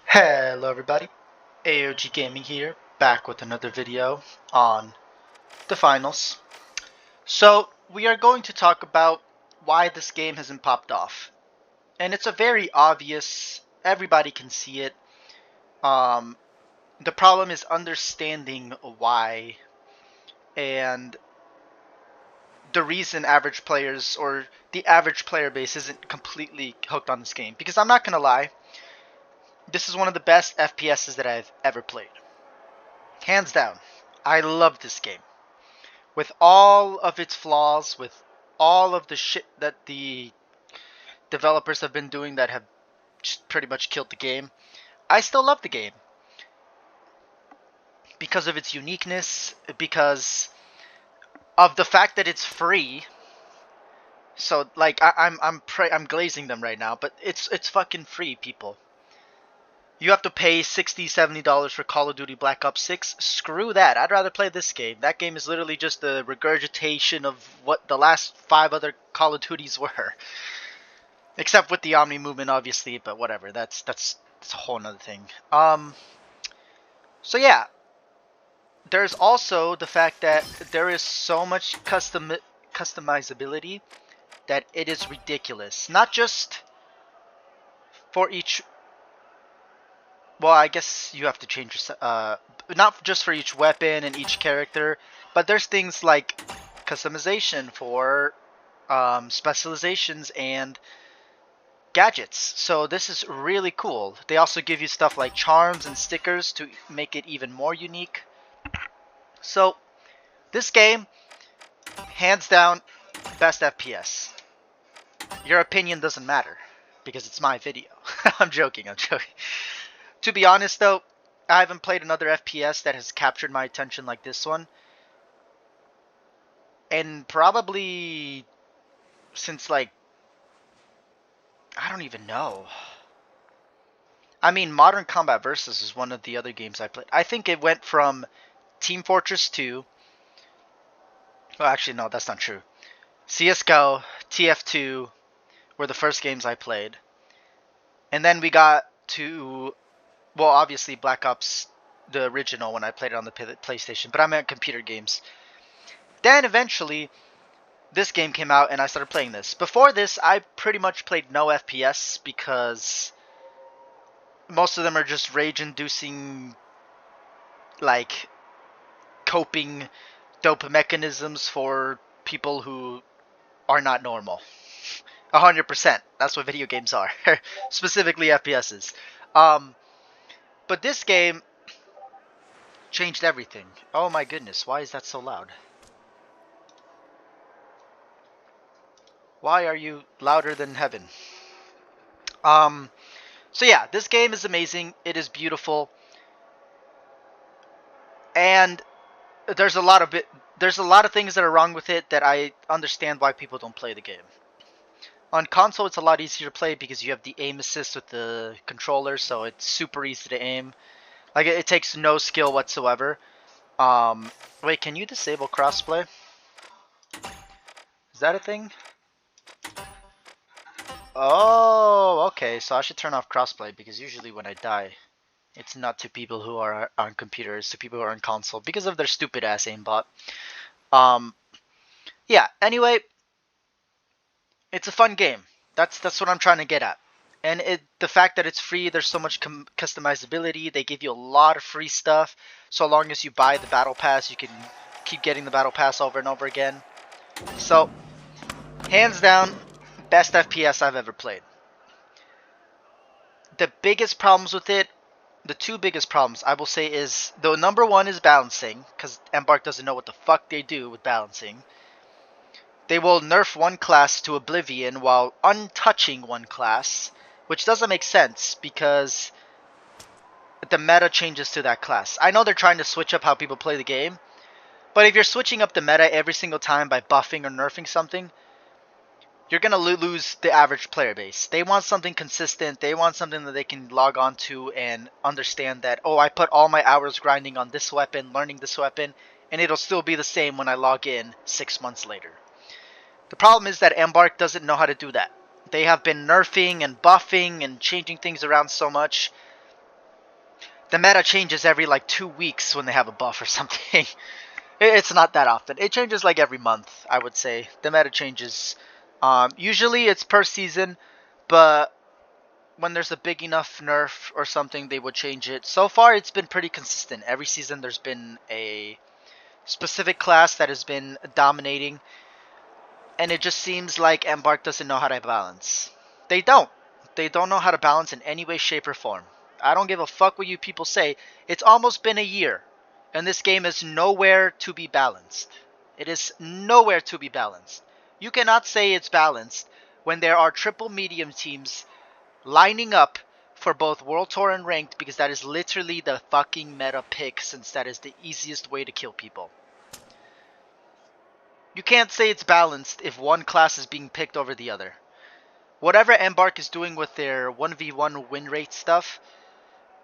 Hello everybody, AOG Gaming here, back with another video on the finals. So we are going to talk about why this game hasn't popped off. And it's a very obvious, everybody can see it. The problem is understanding why and the reason average players or the average player base isn't completely hooked on this game. Because I'm not going to lie, this is one of the best FPSs that I've ever played. Hands down. I love this game. With all of its flaws, with all of the shit that the developers have been doing that have just pretty much killed the game, I still love the game. Because of its uniqueness, because of the fact that it's free. So like I'm glazing them right now, but it's fucking free, people. You have to pay $60, $70 for Call of Duty Black Ops 6. Screw that. I'd rather play this game. That game is literally just a regurgitation of what the last 5 other Call of Duties were. Except with the Omni movement, obviously, but whatever. That's a whole nother thing. So yeah. There's also the fact that there is so much customizability that it is ridiculous. Not just for each... Well, I guess you have to change your... not just for each weapon and each character, but there's things like customization for specializations and gadgets. So this is really cool. They also give you stuff like charms and stickers to make it even more unique. So this game, hands down, best FPS. Your opinion doesn't matter because it's my video. I'm joking. To be honest though, I haven't played another FPS that has captured my attention like this one. And probably since like, I don't even know. I mean, Modern Combat Versus is one of the other games I played. I think it went from Team Fortress 2. Well, actually, no, that's not true. CSGO, TF2 were the first games I played. And then we got to... Well, obviously Black Ops, the original, when I played it on the PlayStation, but I meant computer games. Then eventually, this game came out and I started playing this. Before this, I pretty much played no FPS because most of them are just rage-inducing, like, coping dope mechanisms for people who are not normal. 100%. That's what video games are. Specifically FPSs. But this game changed everything. Oh my goodness, why is that so loud? Why are you louder than heaven? So yeah, this game is amazing. It is beautiful. And there's a lot of things that are wrong with it that I understand why people don't play the game. On console, it's a lot easier to play because you have the aim assist with the controller, so it's super easy to aim. Like, it takes no skill whatsoever. Wait, can you disable crossplay? Is that a thing? Oh, okay, so I should turn off crossplay because usually when I die, it's not to people who are on computers, to people who are on console because of their stupid ass aimbot. Yeah, anyway, it's a fun game. That's what I'm trying to get at. And the fact that it's free, there's so much customizability. They give you a lot of free stuff. So long as you buy the battle pass, you can keep getting the battle pass over and over again. So, hands down, best FPS I've ever played. The biggest problems with it, the 2 biggest problems I will say is, the number 1 is balancing, because Embark doesn't know what the fuck they do with balancing. They will nerf one class to oblivion while untouching one class, which doesn't make sense because the meta changes to that class. I know they're trying to switch up how people play the game, but if you're switching up the meta every single time by buffing or nerfing something, you're going to lose the average player base. They want something consistent. They want something that they can log on to and understand that, oh, I put all my hours grinding on this weapon, learning this weapon, and it'll still be the same when I log in 6 months later. The problem is that Embark doesn't know how to do that. They have been nerfing and buffing and changing things around so much. The meta changes every like 2 weeks when they have a buff or something. It's not that often. It changes like every month, I would say. The meta changes. Usually it's per season, but when there's a big enough nerf or something, they would change it. So far, it's been pretty consistent. Every season, there's been a specific class that has been dominating, and it just seems like Embark doesn't know how to balance. They don't. They don't know how to balance in any way, shape, or form. I don't give a fuck what you people say. It's almost been a year, and this game is nowhere to be balanced. It is nowhere to be balanced. You cannot say it's balanced when there are triple medium teams lining up for both World Tour and Ranked, because that is literally the fucking meta pick, since that is the easiest way to kill people. You can't say it's balanced if one class is being picked over the other. Whatever Embark is doing with their 1v1 win rate stuff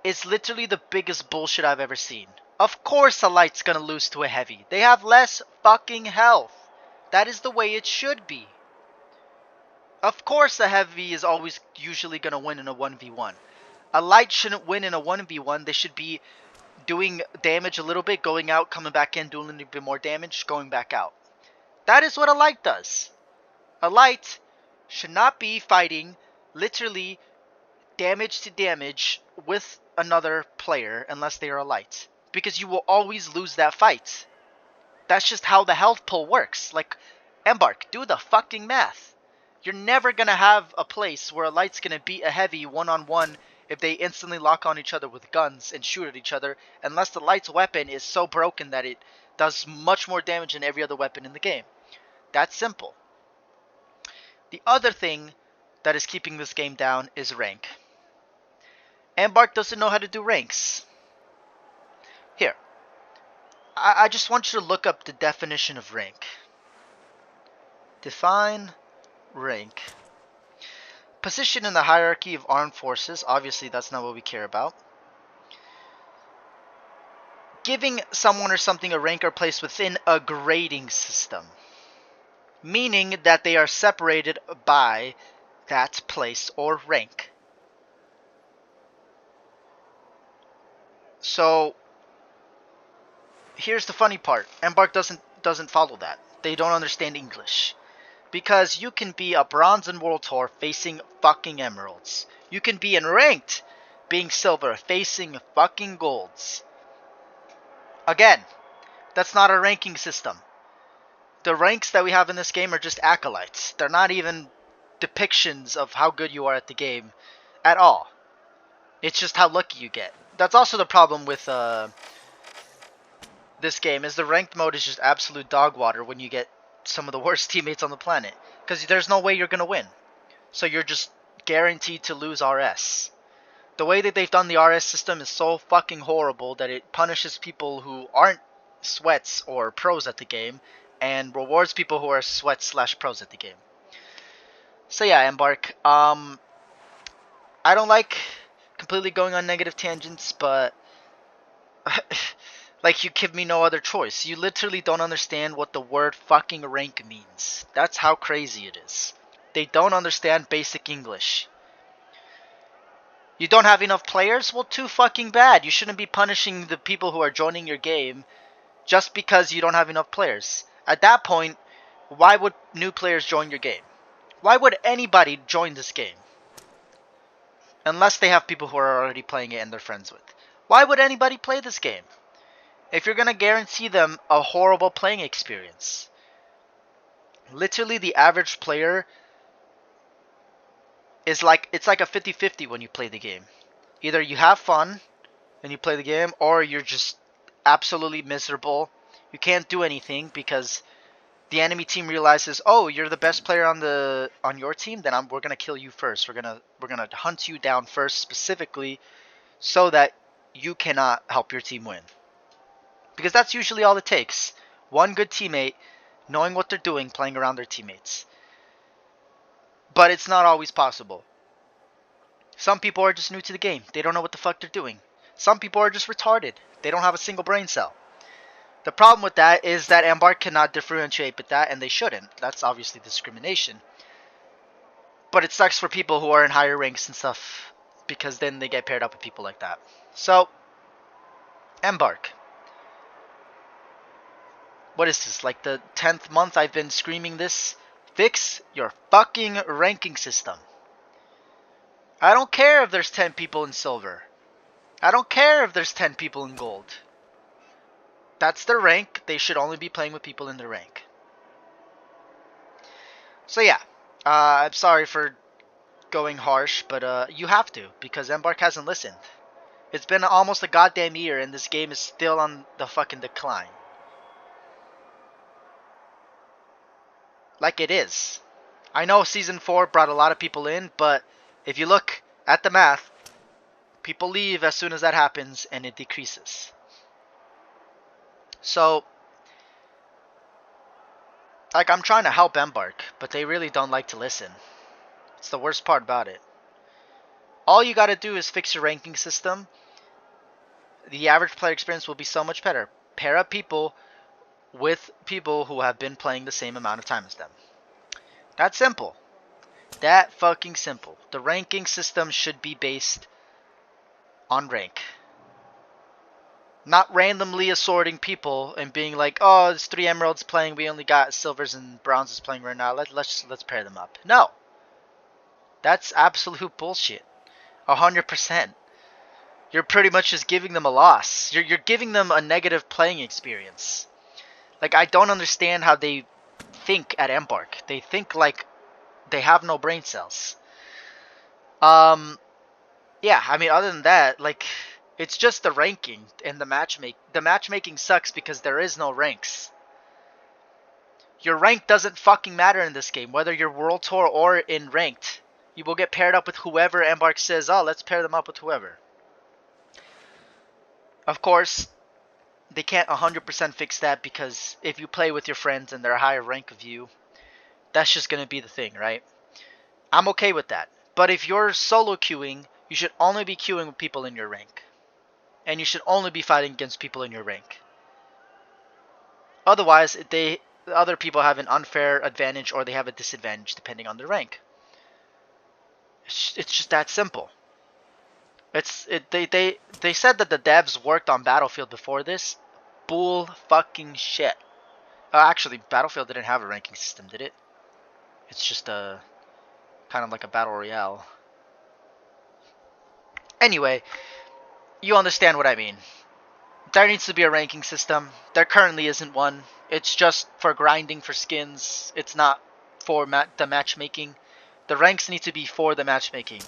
is literally the biggest bullshit I've ever seen. Of course a light's gonna lose to a heavy. They have less fucking health. That is the way it should be. Of course a heavy is always usually gonna win in a 1v1. A light shouldn't win in a 1v1. They should be doing damage a little bit, going out, coming back in, doing a little bit more damage, going back out. That is what a light does. A light should not be fighting literally damage to damage with another player unless they are a light, because you will always lose that fight. That's just how the health pool works. Like, Embark, do the fucking math. You're never gonna have a place where a light's gonna beat a heavy one-on-one if they instantly lock on each other with guns and shoot at each other, unless the light's weapon is so broken that it does much more damage than every other weapon in the game. That's simple. The other thing that is keeping this game down is rank. Embark doesn't know how to do ranks. Here, I just want you to look up the definition of rank. Define rank. Position in the hierarchy of armed forces. Obviously, that's not what we care about. Giving someone or something a rank or place within a grading system, meaning that they are separated by that place or rank. So here's the funny part. Embark doesn't follow that. They don't understand English. Because you can be a bronze in World Tour facing fucking emeralds. You can be in ranked being silver facing fucking golds. Again, that's not a ranking system. The ranks that we have in this game are just acolytes. They're not even depictions of how good you are at the game at all. It's just how lucky you get. That's also the problem with this game, is the ranked mode is just absolute dog water when you get some of the worst teammates on the planet. Because there's no way you're going to win. So you're just guaranteed to lose RS. The way that they've done the RS system is so fucking horrible that it punishes people who aren't sweats or pros at the game, and rewards people who are sweats/pros at the game. So yeah, Embark. I don't like completely going on negative tangents, but like, you give me no other choice. You literally don't understand what the word fucking rank means. That's how crazy it is. They don't understand basic English. You don't have enough players? Well, too fucking bad. You shouldn't be punishing the people who are joining your game just because you don't have enough players. At that point, why would new players join your game? Why would anybody join this game? Unless they have people who are already playing it and they're friends with. Why would anybody play this game if you're going to guarantee them a horrible playing experience? Literally, the average player is like, it's like a 50-50 when you play the game. Either you have fun and you play the game, or you're just absolutely miserable. You can't do anything because the enemy team realizes, oh, you're the best player on your team, then we're gonna kill you first. We're gonna hunt you down first, specifically so that you cannot help your team win. Because that's usually all it takes. One good teammate knowing what they're doing, playing around their teammates. But it's not always possible. Some people are just new to the game. They don't know what the fuck they're doing. Some people are just retarded. They don't have a single brain cell. The problem with that is that Embark cannot differentiate with that, and they shouldn't. That's obviously discrimination. But it sucks for people who are in higher ranks and stuff, because then they get paired up with people like that. So, Embark. What is this, like the 10th month I've been screaming this? Fix your fucking ranking system. I don't care if there's 10 people in silver. I don't care if there's 10 people in gold. That's their rank. They should only be playing with people in their rank. So yeah, I'm sorry for going harsh, but you have to, because Embark hasn't listened. It's been almost a goddamn year and this game is still on the fucking decline. Like it is. I know Season 4 brought a lot of people in, but if you look at the math, people leave as soon as that happens and it decreases. So, like, I'm trying to help Embark, but they really don't like to listen. It's the worst part about it. All you gotta do is fix your ranking system. The average player experience will be so much better. Pair up people with people who have been playing the same amount of time as them. That's simple. That fucking simple. The ranking system should be based on rank. Not randomly assorting people and being like, oh, there's 3 emeralds playing, we only got silvers and bronzes playing right now. Let's pair them up. No. That's absolute bullshit. 100%. You're pretty much just giving them a loss. You're giving them a negative playing experience. Like, I don't understand how they think at Embark. They think like they have no brain cells. Yeah, I mean, other than that, like, it's just the ranking and the matchmaking. The matchmaking sucks because there is no ranks. Your rank doesn't fucking matter in this game, whether you're World Tour or in ranked. You will get paired up with whoever Embark says, oh, let's pair them up with whoever. Of course, they can't 100% fix that because if you play with your friends and they're a higher rank of you, that's just going to be the thing, right? I'm okay with that. But if you're solo queuing, you should only be queuing with people in your rank. And you should only be fighting against people in your rank. Otherwise, other people have an unfair advantage or they have a disadvantage depending on their rank. It's just that simple. They said that the devs worked on Battlefield before this. Bull fucking shit. Actually, Battlefield didn't have a ranking system, did it? It's just a kind of like a battle royale. Anyway, you understand what I mean. There needs to be a ranking system. There currently isn't one. It's just for grinding for skins. It's not for the matchmaking. The ranks need to be for the matchmaking.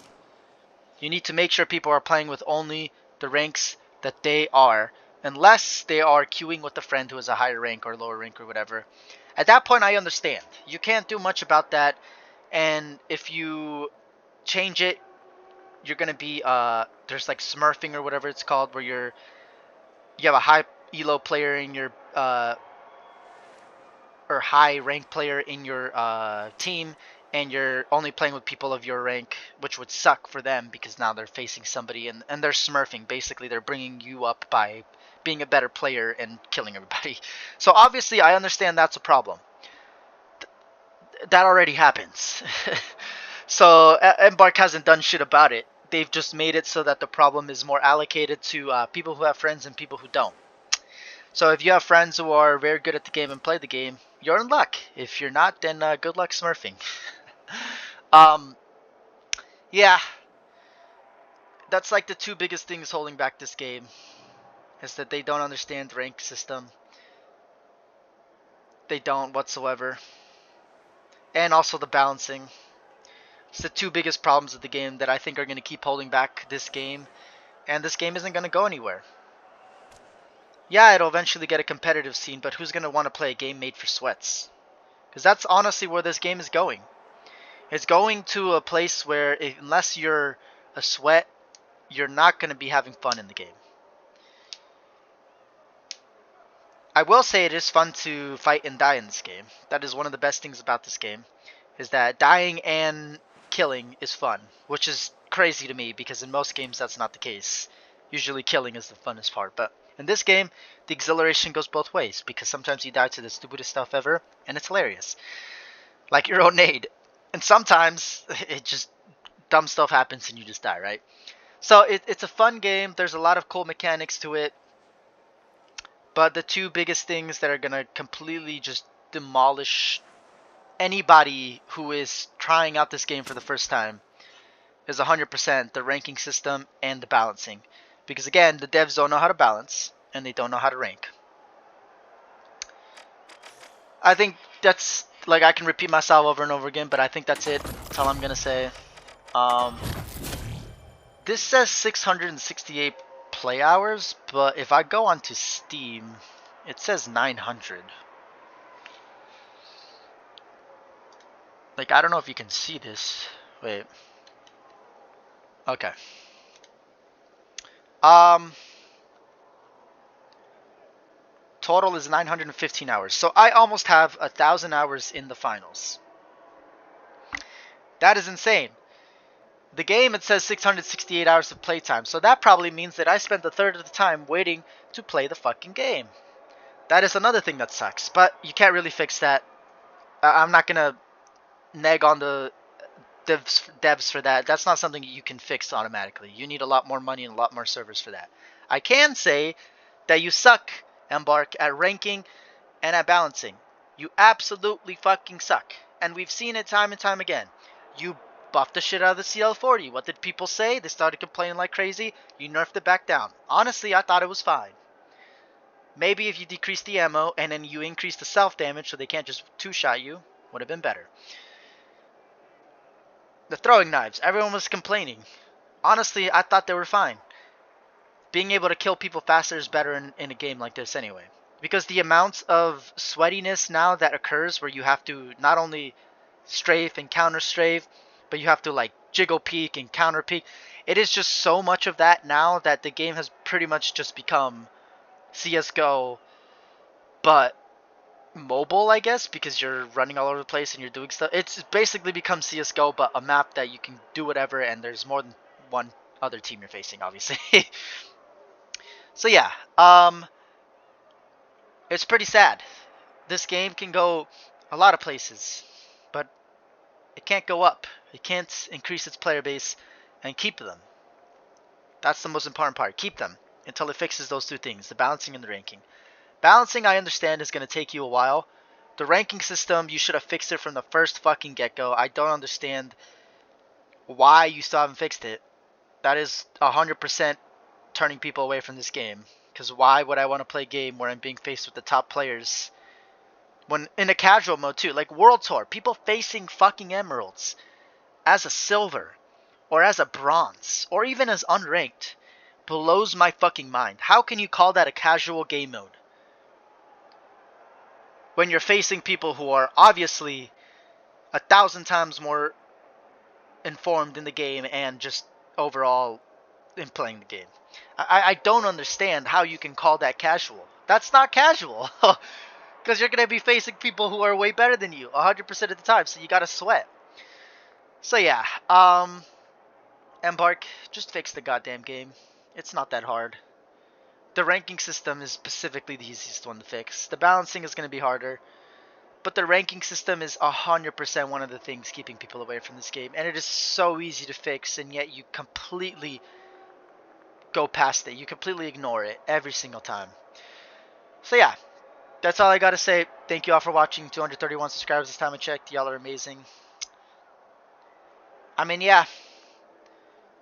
You need to make sure people are playing with only the ranks that they are, unless they are queuing with a friend who is a higher rank or lower rank or whatever. At that point, I understand. You can't do much about that, and if you change it, you're gonna be there's like smurfing or whatever it's called, where you have a high elo player in your or high rank player in your team, and you're only playing with people of your rank, which would suck for them because now they're facing somebody and they're smurfing. Basically, they're bringing you up by being a better player and killing everybody. So obviously, I understand that's a problem. That already happens. So Embark hasn't done shit about it. They've just made it so that the problem is more allocated to people who have friends and people who don't. So if you have friends who are very good at the game and play the game, you're in luck. If you're not, then good luck smurfing. Yeah, that's like the 2 biggest things holding back this game, is that they don't understand the rank system. They don't whatsoever. And also the balancing. It's the 2 biggest problems of the game that I think are going to keep holding back this game. And this game isn't going to go anywhere. Yeah, it'll eventually get a competitive scene, but who's going to want to play a game made for sweats? Because that's honestly where this game is going. It's going to a place where unless you're a sweat, you're not going to be having fun in the game. I will say it is fun to fight and die in this game. That is one of the best things about this game, is that dying and killing is fun, which is crazy to me because in most games that's not the case. Usually killing is the funnest part, but in this game, the exhilaration goes both ways because sometimes you die to the stupidest stuff ever, and it's hilarious. Like your own nade. And sometimes it just dumb stuff happens and you just die, right? So it's a fun game. There's a lot of cool mechanics to it. But the two biggest things that are going to completely just demolish anybody who is trying out this game for the first time is 100% the ranking system and the balancing. Because again, the devs don't know how to balance and they don't know how to rank. I think that's, like, I can repeat myself over and over again, but I think that's it. That's all I'm going to say. This says 668 play hours, but if I go onto Steam, it says 900. Like, I don't know if you can see this. Wait. Okay. Total is 915 hours. So I almost have 1,000 hours in the finals. That is insane. The game, it says 668 hours of playtime. So that probably means that I spent a third of the time waiting to play the fucking game. That is another thing that sucks. But you can't really fix that. I'm not going to neg on the devs for that. That's not something you can fix automatically. You need a lot more money and a lot more servers for that. I can say that you suck, Embark, at ranking and at balancing. You absolutely fucking suck. And we've seen it time and time again. You buffed the shit out of the CL40. What did people say? They started complaining like crazy. You nerfed it back down. Honestly, I thought it was fine. Maybe if you decrease the ammo and then you increase the self-damage so they can't just two-shot you, would have been better. The throwing knives. Everyone was complaining. Honestly, I thought they were fine. Being able to kill people faster is better in a game like this anyway. Because the amount of sweatiness now that occurs where you have to not only strafe and counter strafe, but you have to like jiggle peek and counter peek. It is just so much of that now that the game has pretty much just become CSGO, but mobile, I guess, because you're running all over the place and you're doing stuff. It's basically become CSGO, but a map that you can do whatever, and there's more than one other team you're facing, obviously. So yeah, it's pretty sad. This game can go a lot of places, but it can't go up. It can't increase its player base and keep them. That's the most important part. Keep them until it fixes those two things, the balancing and the ranking. Balancing, I understand, is going to take you a while. The ranking system, you should have fixed it from the first fucking get-go. I don't understand why you still haven't fixed it. That is 100% turning people away from this game. Because why would I want to play a game where I'm being faced with the top players? When in a casual mode too, like World Tour, people facing fucking emeralds as a silver, or as a bronze, or even as unranked, blows my fucking mind. How can you call that a casual game mode? When you're facing people who are obviously 1,000 times more informed in the game and just overall in playing the game. I don't understand how you can call that casual. That's not casual. Because you're going to be facing people who are way better than you 100% of the time, so you got to sweat. So yeah, Embark, just fix the goddamn game. It's not that hard. The ranking system is specifically the easiest one to fix. The balancing is going to be harder. But the ranking system is 100% one of the things keeping people away from this game. And it is so easy to fix, and yet you completely go past it. You completely ignore it every single time. So yeah, that's all I got to say. Thank you all for watching. 231 subscribers this time I checked. Y'all are amazing. I mean, yeah.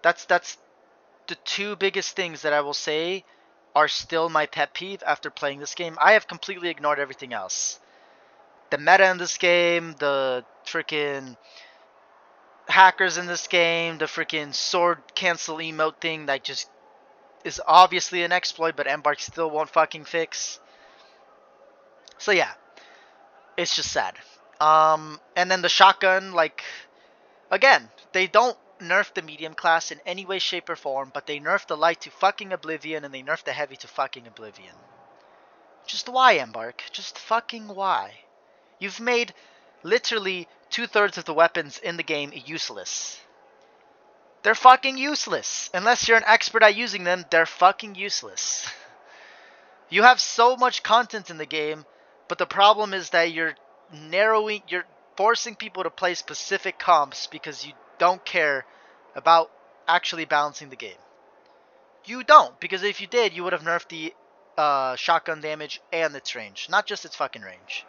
That's the two biggest things that I will say are still my pet peeve after playing this game. I have completely ignored everything else. The meta in this game, the freaking hackers in this game, the freaking sword cancel emote thing that just is obviously an exploit, but Embark still won't fucking fix. So yeah, it's just sad. And then the shotgun, like, again, they don't nerf the medium class in any way, shape, or form, but they nerf the light to fucking oblivion, and they nerf the heavy to fucking oblivion. Just why, Embark? Just fucking why? You've made literally 2/3 of the weapons in the game useless. They're fucking useless. Unless you're an expert at using them, they're fucking useless. You have so much content in the game, but the problem is that you're forcing people to play specific comps because you don't care about actually balancing the game. You don't, because if you did, you would have nerfed the shotgun damage and its range, not just its fucking range.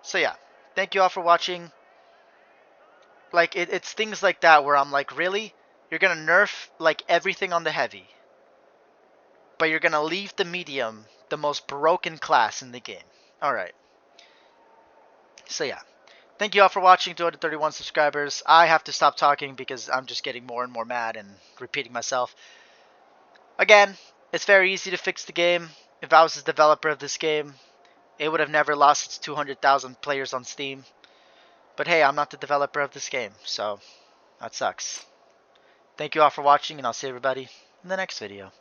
So yeah, thank you all for watching. Like, it's things like that where I'm like, really? You're gonna nerf like everything on the heavy, but you're gonna leave the medium the most broken class in the game. Alright. So yeah. Thank you all for watching, 231 subscribers. I have to stop talking because I'm just getting more and more mad and repeating myself. Again, it's very easy to fix the game. If I was the developer of this game, it would have never lost its 200,000 players on Steam. But hey, I'm not the developer of this game, so that sucks. Thank you all for watching, and I'll see everybody in the next video.